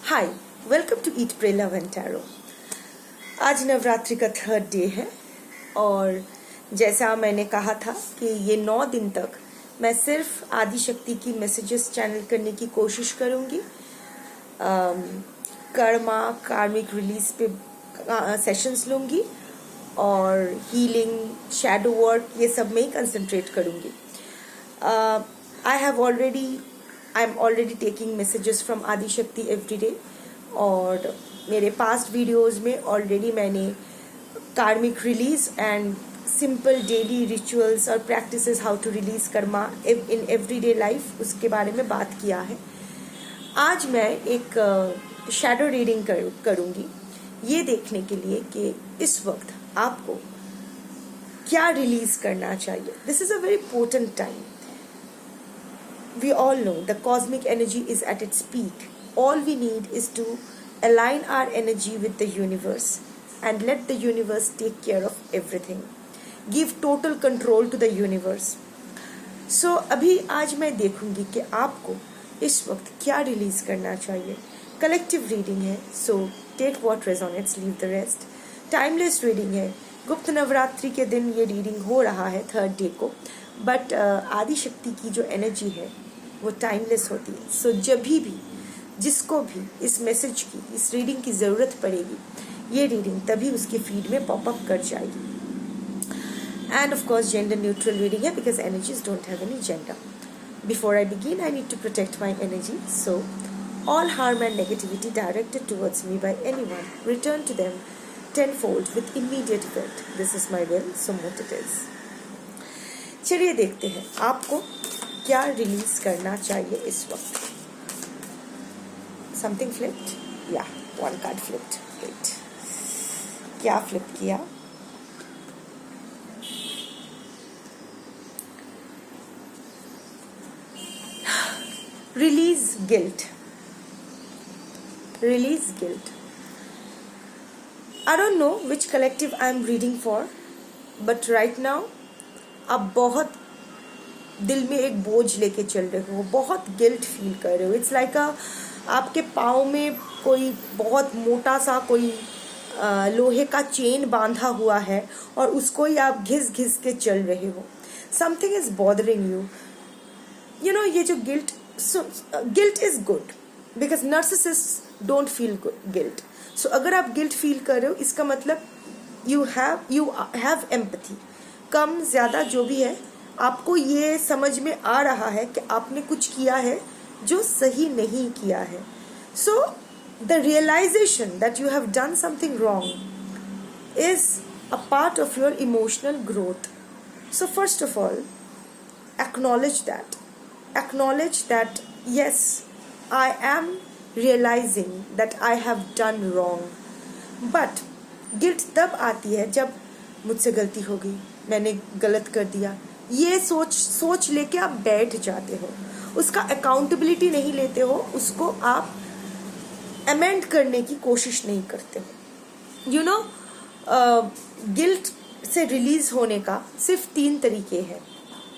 Hi, welcome to eat pray love and tarot. आज नवरात्रि का 3rd day है और जैसा मैंने कहा था कि ये 9 दिन तक मैं सिर्फ आदिशक्ति की मैसेजेस चैनल करने की कोशिश करूंगी। कर्मा कार्मिक रिलीज पे सेशंस लूंगी और हीलिंग, शैडो वर्क, ये सब में ही कंसंट्रेट करूंगी। I am already taking messages from Adishakti every day और मेरे पास्ट वीडियोस में ऑलरेडी मैंने karmic release and simple daily rituals और practices how to release karma in everyday life उसके बारे में बात किया है। आज मैं एक शैडो रीडिंग करूंगी ये देखने के लिए कि इस वक्त आपको क्या रिलीज करना चाहिए। This is a very potent time. We all know the cosmic energy is at its peak. All we need is to align our energy with the universe and let the universe take care of everything. Give total control to the universe. So अभी आज मैं देखूंगी कि आपको इस वक्त क्या release करना चाहिए। कलेक्टिव रीडिंग है, so take what resonates, leave the rest. Timeless reading है। गुप्त नवरात्रि के दिन ये रीडिंग हो रहा है 3rd डे को, बट आदिशक्ति की जो एनर्जी है वो टाइमलेस होती है। सो जब भी जिसको भी इस मैसेज की, इस रीडिंग की ज़रूरत पड़ेगी, ये रीडिंग तभी उसके फीड में पॉपअप कर जाएगी। And of course gender neutral reading है because energies don't have any gender. Before I begin I need to protect my energy, so all harm and negativity directed towards me by anyone return to them tenfold with immediate effect. This is my will, so mote it is. चलिए देखते हैं आपको क्या release करना चाहिए इस वक्त। Something flipped, या वन कार्ड फ्लिप्ड। ग्रेट, क्या फ्लिप किया? Release guilt. Release guilt. I don't know which collective I am reading for, but right now आप बहुत दिल में एक बोझ लेके चल रहे हो, बहुत गिल्ट फील कर रहे हो। इट्स लाइक आपके पाँव में कोई बहुत मोटा सा कोई लोहे का चेन बांधा हुआ है और उसको ही आप घिस घिस के चल रहे हो। Something is bothering you. You know, ये जो guilt is good because narcissist don't feel guilt. So अगर आप गिल्ट फील कर रहे हो इसका मतलब यू हैव एम्पैथी। कम ज़्यादा जो भी है, आपको ये समझ में आ रहा है कि आपने कुछ किया है जो सही नहीं किया है। So the realisation that you have done something wrong is a part of your emotional growth. So first of all acknowledge that yes, I am realizing that I have done wrong. But guilt तब आती है जब मुझसे गलती हो गई, मैंने गलत कर दिया, ये सोच लेके आप बैठ जाते हो, उसका अकाउंटेबिलिटी नहीं लेते हो, उसको आप अमेंड करने की कोशिश नहीं करते हो। यू नो, गिल्ट से रिलीज होने का सिर्फ 3 तरीके हैं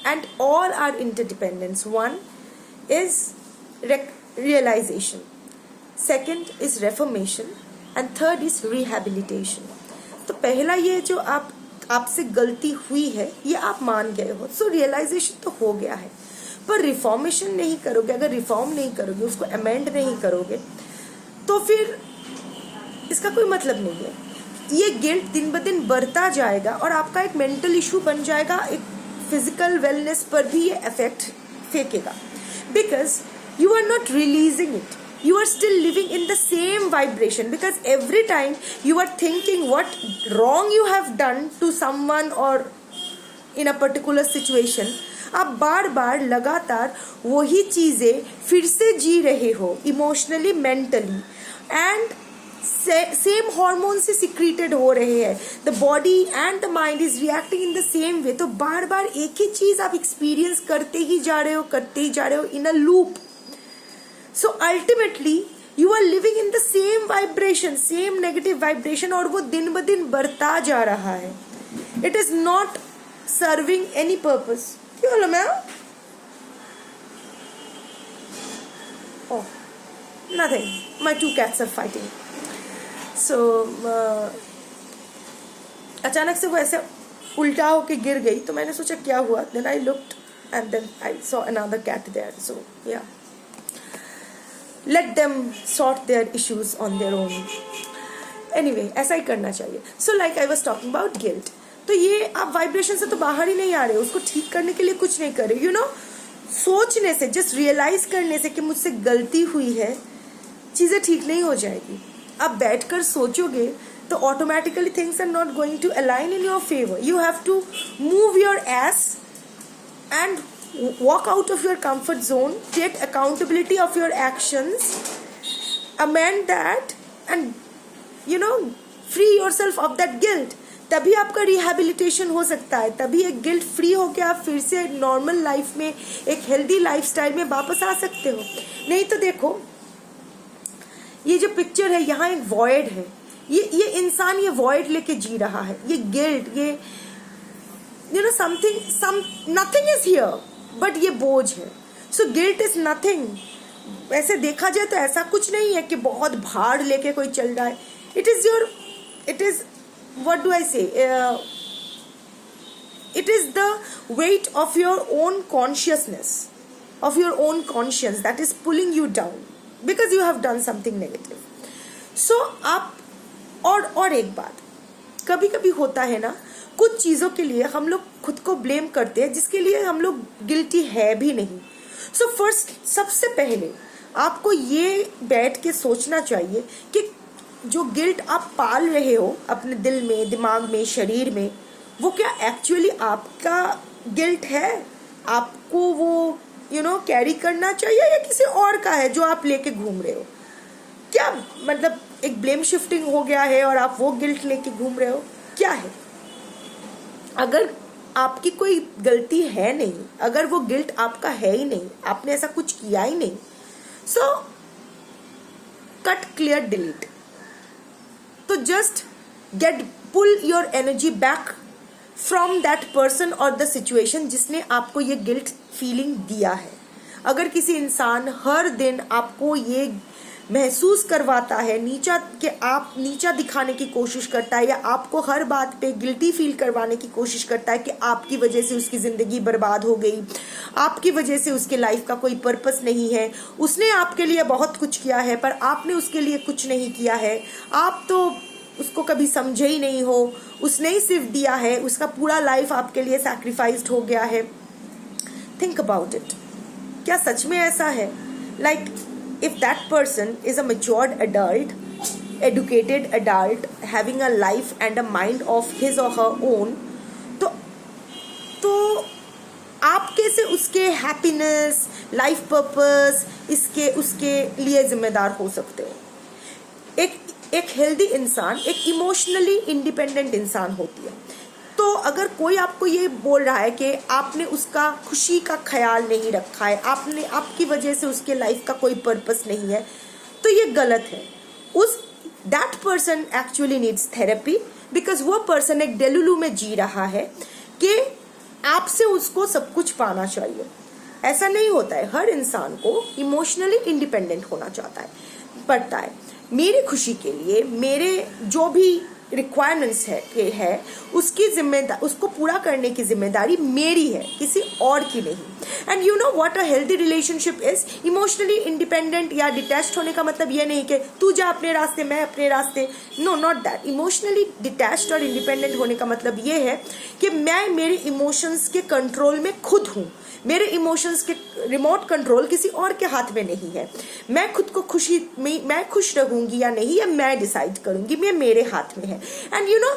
and all are interdependence. One is realization, second is reformation and third is rehabilitation. तो पहला ये जो आपसे गलती हुई है ये आप मान गए हो, सो रियलाइजेशन तो हो गया है, पर रिफॉर्मेशन नहीं करोगे, अगर रिफॉर्म नहीं करोगे, उसको अमेंड नहीं करोगे तो फिर इसका कोई मतलब नहीं है। ये गिल्ट दिन ब दिन बढ़ता जाएगा और आपका एक मेंटल इशू बन जाएगा, एक फिजिकल वेलनेस पर भी ये effect फेंकेगा because you are not releasing it. You are still living in the same vibration because every time you are thinking what wrong you have done to someone or in a particular situation, आप बार बार लगातार वही चीज़ें फिर से जी रहे हो emotionally, mentally, and same hormone से secreted हो रहे हैं। The body and the mind is reacting in the same way. तो बार बार एक ही चीज़ आप एक्सपीरियंस करते ही जा रहे हो in a loop. So ultimately you are living in the same vibration, same negative vibration, और वो दिन ब दिन बढ़ता जा रहा है। It is not serving any purpose. क्यों लो ma'am? Oh, nothing. My two cats are fighting. So अचानक से वो ऐसे उल्टा होके गिर गई, तो मैंने सोचा क्या हुआ. Then I looked and then I saw another cat there. So yeah, let them sort their issues on their own. Anyway, ऐसा ही करना चाहिए. So like I was talking about guilt. तो ये आप वाइब्रेशन से तो बाहर ही नहीं आ रहे, उसको ठीक करने के लिए कुछ नहीं कर रहे. यू नो, सोचने से, जस्ट रियलाइज करने से कि मुझसे गलती हुई है, चीज़ें ठीक नहीं हो जाएगी. आप बैठकर सोचोगे तो automatically things are not going to align in your favour. You have to move your ass and walk out of your comfort zone, take accountability of your actions, amend that, and you know, free yourself of that guilt. तभी आपका rehabilitation हो सकता है, तभी एक guilt free होकर आप फिर से नॉर्मल लाइफ में, एक हेल्दी लाइफस्टाइल में वापस आ सकते हो. नहीं तो देखो, ये जो पिक्चर है, यहाँ एक वॉइड है. ये इंसान ये वॉइड लेके जी रहा है. ये गिल्ट, ये you know, nothing is here, but ये बोझ है. So guilt is nothing. ऐसे देखा जाए तो ऐसा कुछ नहीं है कि बहुत भार लेके कोई चल रहा है. It is what do I say, it is the weight of your own consciousness, of your own conscience that is pulling you down because you have done something negative. So आप और एक बात, कभी कभी होता है ना, कुछ चीज़ों के लिए हम लोग खुद को ब्लेम करते हैं जिसके लिए हम लोग गिल्टी है भी नहीं. सो फर्स्ट, सबसे पहले आपको ये बैठ के सोचना चाहिए कि जो गिल्ट आप पाल रहे हो अपने दिल में, दिमाग में, शरीर में, वो क्या एक्चुअली आपका गिल्ट है? आपको वो कैरी करना चाहिए या किसी और का है जो आप लेके घूम रहे हो? क्या मतलब एक ब्लेम शिफ्टिंग हो गया है और आप वो गिल्ट लेके घूम रहे हो? क्या है? अगर आपकी कोई गलती है नहीं, अगर वो गिल्ट आपका है ही नहीं, आपने ऐसा कुछ किया ही नहीं, सो कट, क्लियर, डिलीट. तो just pull your energy back from that person और द सिचुएशन जिसने आपको ये गिल्ट फीलिंग दिया है. अगर किसी इंसान हर दिन आपको ये महसूस करवाता है, नीचा दिखाने की कोशिश करता है, या आपको हर बात पे गिल्टी फील करवाने की कोशिश करता है कि आपकी वजह से उसकी ज़िंदगी बर्बाद हो गई, आपकी वजह से उसके लाइफ का कोई पर्पस नहीं है, उसने आपके लिए बहुत कुछ किया है पर आपने उसके लिए कुछ नहीं किया है, आप तो उसको कभी समझे ही नहीं हो, उसने ही सिर्फ दिया है, उसका पूरा लाइफ आपके लिए सैक्रिफाइस्ड हो गया है. Think about it. क्या सच में ऐसा है? Like if that person is a matured adult, educated adult, having a life and a mind of his or her own, तो आप कैसे उसके हैप्पीनेस, लाइफ पर्पस, उसके लिए जिम्मेदार हो सकते हो? एक हेल्दी इंसान एक इमोशनली इंडिपेंडेंट इंसान होती है. तो अगर कोई आपको ये बोल रहा है कि आपने उसका खुशी का ख्याल नहीं रखा है, आपकी वजह से उसके लाइफ का कोई पर्पस नहीं है, तो ये गलत है. That person actually needs therapy, because वो पर्सन एक डेलुलू में जी रहा है कि आपसे उसको सब कुछ पाना चाहिए. ऐसा नहीं होता है. हर इंसान को इमोशनली इंडिपेंडेंट होना पड़ता है. मेरी खुशी के लिए मेरे जो भी रिक्वायरमेंट्स है उसकी जिम्मेदारी, उसको पूरा करने की जिम्मेदारी मेरी है, किसी और की नहीं. And you know what a healthy relationship is. Emotionally independent या डिटैच्ड होने का मतलब ये नहीं कि तू जा अपने रास्ते, मैं अपने रास्ते. No, not that. Emotionally detached और इंडिपेंडेंट होने का मतलब ये है कि मैं मेरे इमोशंस के कंट्रोल में खुद हूँ. मेरे इमोशंस के रिमोट कंट्रोल किसी और के हाथ में नहीं है. मैं खुद को मैं खुश रहूंगी या नहीं, या मैं डिसाइड करूंगी, ये मेरे हाथ में है. And you know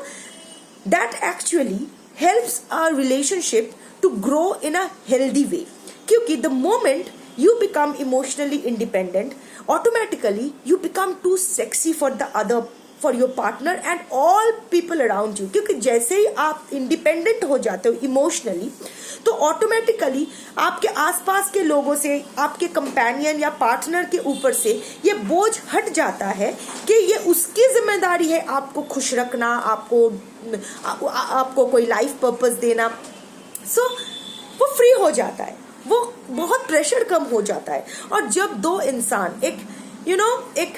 that actually helps our relationship to grow in a healthy way. क्योंकि the moment you become emotionally independent, automatically you become too sexy for your partner and all people around you. क्योंकि जैसे ही आप independent हो जाते हो emotionally, तो automatically आपके आसपास के लोगों से, आपके कंपेनियन या पार्टनर के ऊपर से ये बोझ हट जाता है कि ये उसकी जिम्मेदारी है आपको खुश रखना, आपको कोई लाइफ पर्पस देना. सो वो फ्री हो जाता है, वो बहुत प्रेशर कम हो जाता है. और जब दो इंसान एक एक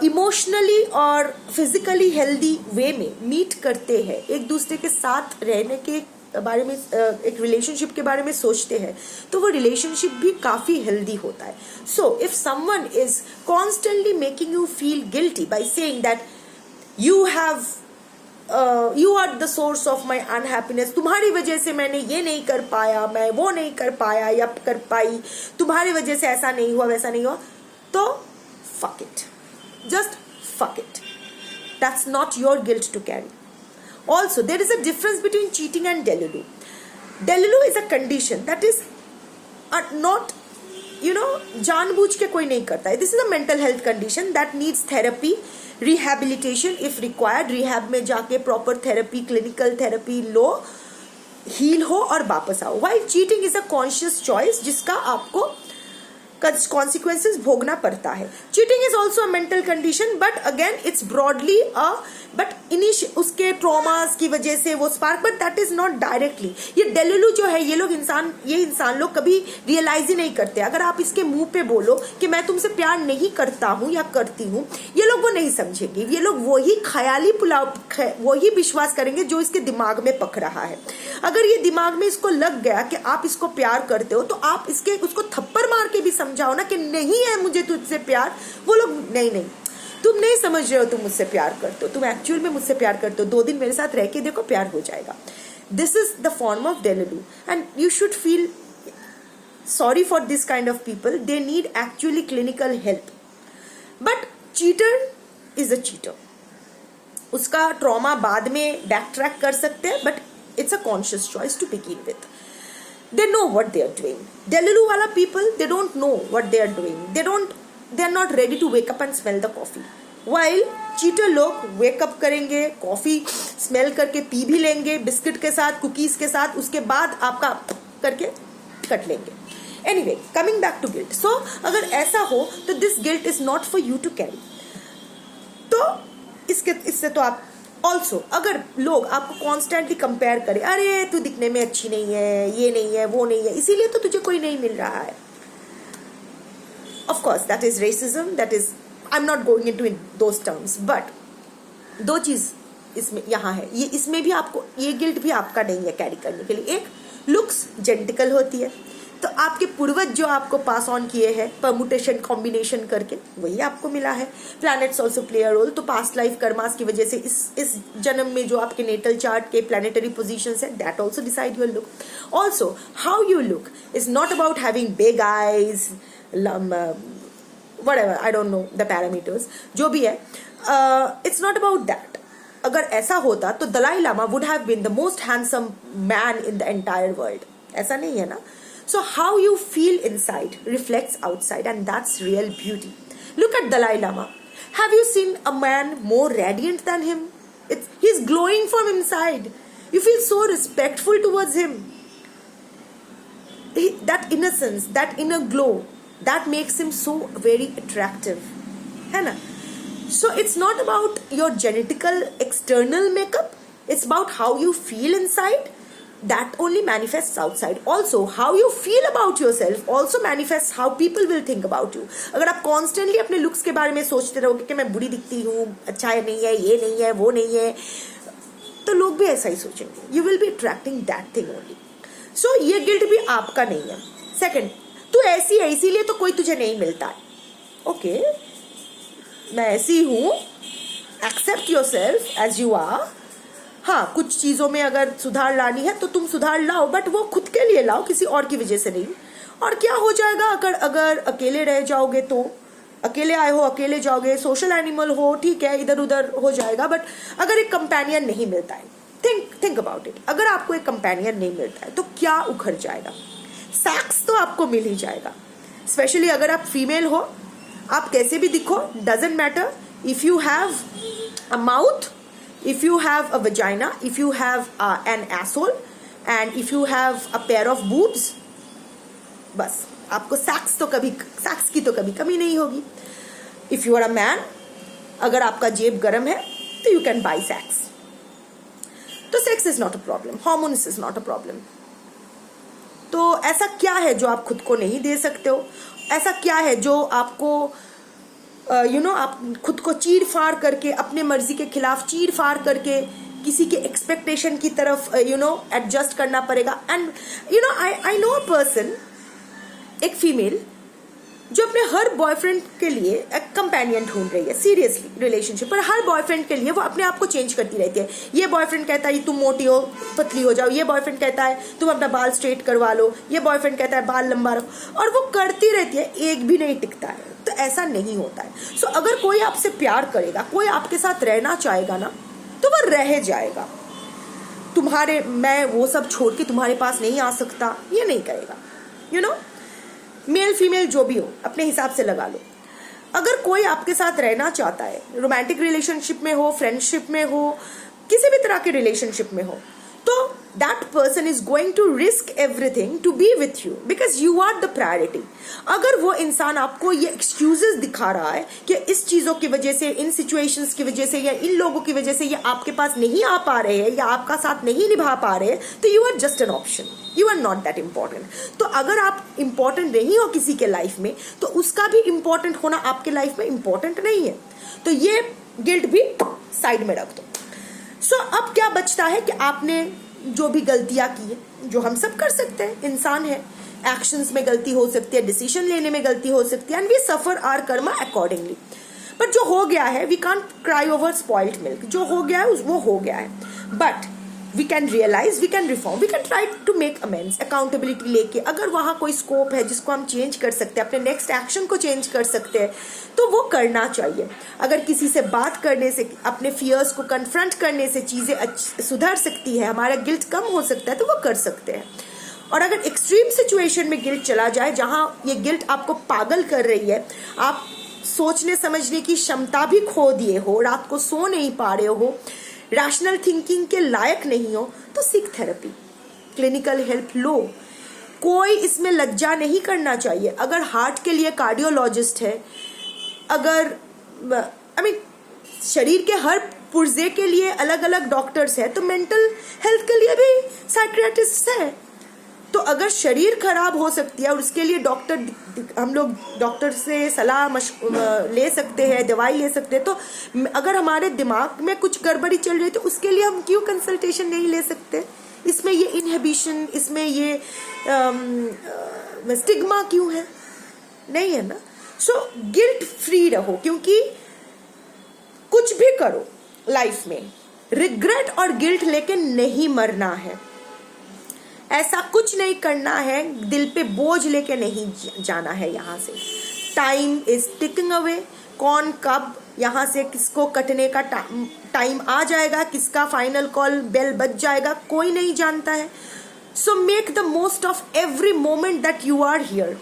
इमोशनली और फिजिकली हेल्दी वे में मीट करते हैं, एक दूसरे के साथ रहने के बारे में, एक रिलेशनशिप के बारे में सोचते हैं, तो वो रिलेशनशिप भी काफी हेल्दी होता है. So if someone is constantly making you feel guilty by saying that you are the source of my unhappiness, तुम्हारी वजह से मैंने ये नहीं कर पाया, मैं वो नहीं कर पाया या कर पाई, तुम्हारी वजह से ऐसा नहीं हुआ वैसा नहीं हुआ, तो fuck it, just fuck it. That's not your guilt to carry. Also, there is a difference between cheating and delulu. Delulu is a condition that is not, जानबूझ के कोई नहीं करता है. This is a mental health condition that needs therapy, rehabilitation if required. Rehab में जाके proper therapy, clinical therapy लो, heal हो और वापस आओ. While cheating is a conscious choice जिसका आपको consequences भोगना पड़ता है. Cheating is also a mental condition, but again it's broadly but उसके ट्रॉमास की वजह से वो spark, but that is not directly. ये डेलुलू जो है, ये इंसान लोग कभी रियलाइज ही नहीं करते. अगर आप इसके मुंह पे बोलो कि मैं तुमसे प्यार नहीं करता हूँ या करती हूँ, ये लोग वो नहीं समझेंगे. ये लोग वही ख्याली पुलाव वही विश्वास करेंगे जो इसके दिमाग में पक रहा है. अगर ये दिमाग में इसको लग गया कि आप इसको प्यार करते हो, तो आप उसको थप्पड़ मार के भी समझाओ ना कि नहीं है मुझे तुझसे प्यार. वो लोग नहीं, तुम नहीं समझ रहे हो, तुम मुझसे प्यार करते हो, तुम एक्चुअल में मुझसे प्यार करते हो, 2 दिन मेरे साथ रह के देखो, प्यार हो जाएगा. This is the form of delulu and you should feel sorry for this kind of people. They need actually clinical help. But cheater is a cheater. उसका ट्रॉमा बाद में बैक ट्रैक कर सकते हैं, but it's a conscious choice to begin with. They know what they are doing. Delulu wala people, they don't know what they are doing. They are not ready to wake up and smell the coffee. While cheater लोग wake up करेंगे, coffee smell करके P भी लेंगे, biscuit के साथ, cookies के साथ, उसके बाद आपका करके कट लेंगे. Anyway, coming back to guilt. So अगर ऐसा हो तो this guilt is not for you to carry. तो इससे तो आप ऑल्सो, अगर लोग आपको कॉन्स्टेंटली कंपेयर करें, अरे तू दिखने में अच्छी नहीं है, ये नहीं है, वो नहीं है, इसीलिए तो तुझे कोई नहीं मिल रहा है. Of course that is racism, that is, I am not going into those terms. But 2 चीज इसमें यहाँ है, ये इसमें भी आपको ये गिल्ट भी आपका नहीं है कैरी करने के लिए. एक, लुक्स जेनेटिकल होती है, तो आपके पूर्वज जो आपको पास ऑन किए हैं परमुटेशन कॉम्बिनेशन करके, वही आपको मिला है. Planets also play a role. तो पास्ट लाइफ कर्मास की वजह से इस जन्म में जो आपके नेटल चार्ट के प्लैनेटरी पोजीशंस है, that also decide your look. Also how you look is not about having big eyes, whatever, I don't know the parameters, जो भी है, it's not about that. अगर ऐसा होता तो Dalai Lama would have been the most handsome man in the entire world. ऐसा नहीं है ना. So how you feel inside reflects outside, and that's real beauty. Look at Dalai Lama. Have you seen a man more radiant than him? He's glowing from inside. You feel so respectful towards him. That innocence, that inner glow, that makes him so very attractive. है ना? So it's not about your genetical external makeup. It's about how you feel inside. That only manifests outside. Also, how you feel about yourself also manifests how people will think about you. अगर आप constantly अपने looks के बारे में सोचते रहोगे कि मैं बुरी दिखती हूँ, अच्छा नहीं है, ये नहीं है, वो नहीं है, तो लोग भी ऐसा ही सोचेंगे. You will be attracting that thing only. So ये guilt भी आपका नहीं है. Second, तू ऐसी है इसीलिए तो कोई तुझे नहीं मिलता है. Okay, मैं ऐसी हूँ, accept yourself as you are. हाँ, कुछ चीज़ों में अगर सुधार लानी है तो तुम सुधार लाओ, बट वो खुद के लिए लाओ, किसी और की वजह से नहीं. और क्या हो जाएगा अगर अकेले रह जाओगे, तो अकेले आए हो अकेले जाओगे, सोशल एनिमल हो, ठीक है, इधर उधर हो जाएगा. बट अगर एक कंपेनियन नहीं मिलता है, थिंक अबाउट इट. अगर आपको एक कंपेनियन नहीं मिलता है तो क्या उखड़ जाएगा? सेक्स तो आपको मिल ही जाएगा. स्पेशली अगर आप फीमेल हो, आप कैसे भी दिखो, doesn't matter. If you have a mouth, if you have a vagina, if you have an asshole, and if you have a pair of boobs, बस आपको सेक्स की तो कभी कमी नहीं होगी. If you are a man, अगर आपका जेब गर्म है तो you can buy sex. तो sex is not a problem, hormones is not a problem. तो ऐसा क्या है जो आप खुद को नहीं दे सकते हो? ऐसा क्या है जो आपको आप खुद को चीर फाड़ करके, अपने मर्जी के खिलाफ चीर फाड़ करके किसी के एक्सपेक्टेशन की तरफ एडजस्ट करना पड़ेगा. And I know a person, एक फीमेल जो अपने हर बॉयफ्रेंड के लिए एक कंपेनियन ढूंढ रही है, सीरियसली रिलेशनशिप पर. हर बॉयफ्रेंड के लिए वो अपने आप को चेंज करती रहती है. ये बॉयफ्रेंड कहता है तुम मोटी हो, पतली हो जाओ. ये बॉयफ्रेंड कहता है तुम अपना बाल स्ट्रेट करवा लो. ये बॉयफ्रेंड कहता है बाल लंबा रखो. और वो करती रहती है, एक भी नहीं टिकता है. तो ऐसा नहीं होता है. सो अगर कोई आपसे प्यार करेगा, कोई आपके साथ रहना चाहेगा ना, तो वह रह जाएगा. मैं वो सब छोड़ के तुम्हारे पास नहीं आ सकता, ये नहीं कहेगा. मेल फीमेल जो भी हो, अपने हिसाब से लगा लो. अगर कोई आपके साथ रहना चाहता है, रोमांटिक रिलेशनशिप में हो, फ्रेंडशिप में हो, किसी भी तरह के रिलेशनशिप में हो, तो that person is going to risk everything to be with you, because you are the priority. अगर वो इंसान आपको ये एक्सक्यूजेस दिखा रहा है कि इस चीजों की वजह से, इन सिचुएशंस की वजह से, या इन लोगों की वजह से ये आपके पास नहीं आ पा रहे हैं या आपका साथ नहीं निभा पा रहे हैं, तो you are just an option. You are not that important. तो अगर आप इंपॉर्टेंट नहीं हो किसी के लाइफ में, तो उसका भी इंपॉर्टेंट होना आपके लाइफ में इंपॉर्टेंट नहीं है. तो ये गिल्ट भी साइड में रख दो. सो अब क्या बचता है कि आपने जो भी गलतियां की है, जो हम सब कर सकते हैं, इंसान है, एक्शंस में गलती हो सकती है, डिसीजन लेने में गलती हो सकती है, and we suffer our karma accordingly. But जो हो गया है, we can't cry over spoiled milk. जो हो गया है वो हो गया है. But we can realize, we can reform, we can try to make amends, accountability लेके. अगर वहाँ कोई स्कोप है जिसको हम चेंज कर सकते हैं, अपने नेक्स्ट एक्शन को चेंज कर सकते हैं, तो वो करना चाहिए. अगर किसी से बात करने से, अपने फियर्स को कन्फ्रंट करने से चीज़ें सुधर सकती है, हमारा गिल्ट कम हो सकता है, तो वो कर सकते हैं. और अगर एक्सट्रीम सिचुएशन में गिल्ट चला जाए, जहाँ ये गिल्ट आपको पागल कर रही है, आप सोचने समझने की क्षमता भी खो दिए हो, रात को सो नहीं पा रहे हो, रैशनल थिंकिंग के लायक नहीं हो, तो सीख थेरेपी, क्लिनिकल हेल्प लो. कोई इसमें लज्जा नहीं करना चाहिए. अगर हार्ट के लिए कार्डियोलॉजिस्ट है, अगर शरीर के हर पुर्जे के लिए अलग अलग डॉक्टर्स है, तो मेंटल हेल्थ के लिए भी साइकियाट्रिस्ट है. तो अगर शरीर खराब हो सकती है और उसके लिए हम लोग डॉक्टर से सलाह ले सकते हैं, दवाई ले सकते हैं, तो अगर हमारे दिमाग में कुछ गड़बड़ी चल रही है, तो उसके लिए हम क्यों कंसल्टेशन नहीं ले सकते? इसमें ये इनहिबिशन, इसमें ये स्टिग्मा क्यों है? नहीं है ना. सो गिल्ट फ्री रहो, क्योंकि कुछ भी करो लाइफ में, रिग्रेट और गिल्ट लेके नहीं मरना है. ऐसा कुछ नहीं करना है, दिल पे बोझ लेके नहीं जाना है. यहाँ से टाइम इज टिकिंग अवे. कौन कब यहाँ से किसको कटने का टाइम आ जाएगा, किसका फाइनल कॉल बेल बज जाएगा, कोई नहीं जानता है. So make the most of every moment that you are here.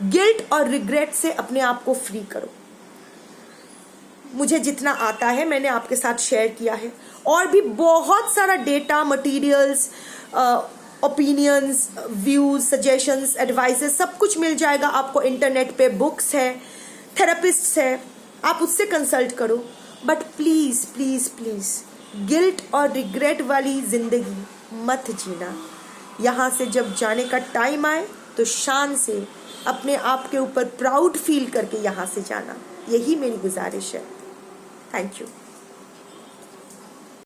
Guilt और रिग्रेट से अपने आप को फ्री करो. मुझे जितना आता है मैंने आपके साथ शेयर किया है. और भी बहुत सारा data, materials, opinions, views, suggestions, advices, सब कुछ मिल जाएगा आपको इंटरनेट पे. बुक्स है, थेरेपिस्ट्स है, आप उससे कंसल्ट करो. But please please please guilt और रिग्रेट वाली जिंदगी मत जीना. यहाँ से जब जाने का टाइम आए तो शान से अपने आप के ऊपर प्राउड फील करके यहाँ से जाना. यही मेरी गुजारिश है. Thank you.